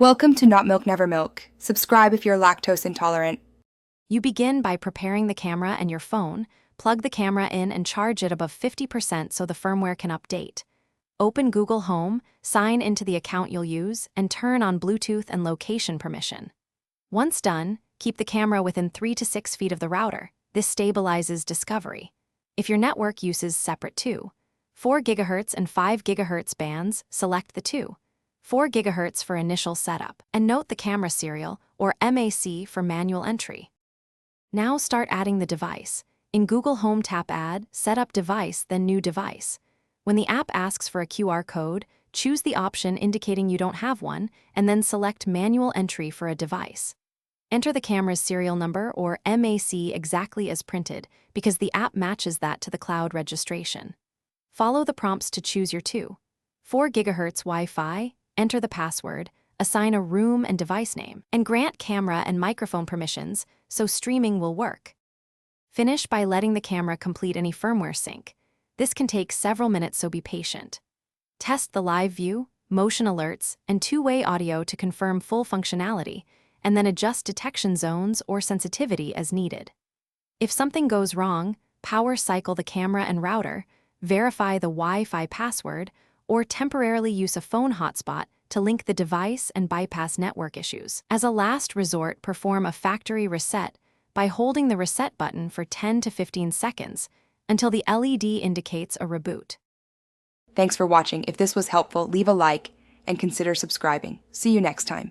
Welcome to Not Milk Never Milk. Subscribe if you're lactose intolerant. You begin by preparing the camera and your phone, plug the camera in and charge it above 50% so the firmware can update. Open Google Home, sign into the account you'll use, and turn on Bluetooth and location permission. Once done, keep the camera within 3 to 6 feet of the router. This stabilizes discovery. If your network uses separate 4 GHz and 5 GHz bands, select the 4 GHz for initial setup, and note the camera serial, or MAC, for manual entry. Now start adding the device. In Google Home, tap Add, set up device, then New Device. When the app asks for a QR code, choose the option indicating you don't have one, and then select Manual Entry for a device. Enter the camera's serial number, or MAC, exactly as printed, because the app matches that to the cloud registration. Follow the prompts to choose your 4 GHz Wi-Fi, enter the password, assign a room and device name, and grant camera and microphone permissions so streaming will work. Finish by letting the camera complete any firmware sync. This can take several minutes, so be patient. Test the live view, motion alerts, and two-way audio to confirm full functionality, and then adjust detection zones or sensitivity as needed. If something goes wrong, power cycle the camera and router, verify the Wi-Fi password, or temporarily use a phone hotspot to link the device and bypass network issues. As a last resort, perform a factory reset by holding the reset button for 10 to 15 seconds until the LED indicates a reboot. Thanks for watching. If this was helpful, leave a like and consider subscribing. See you next time.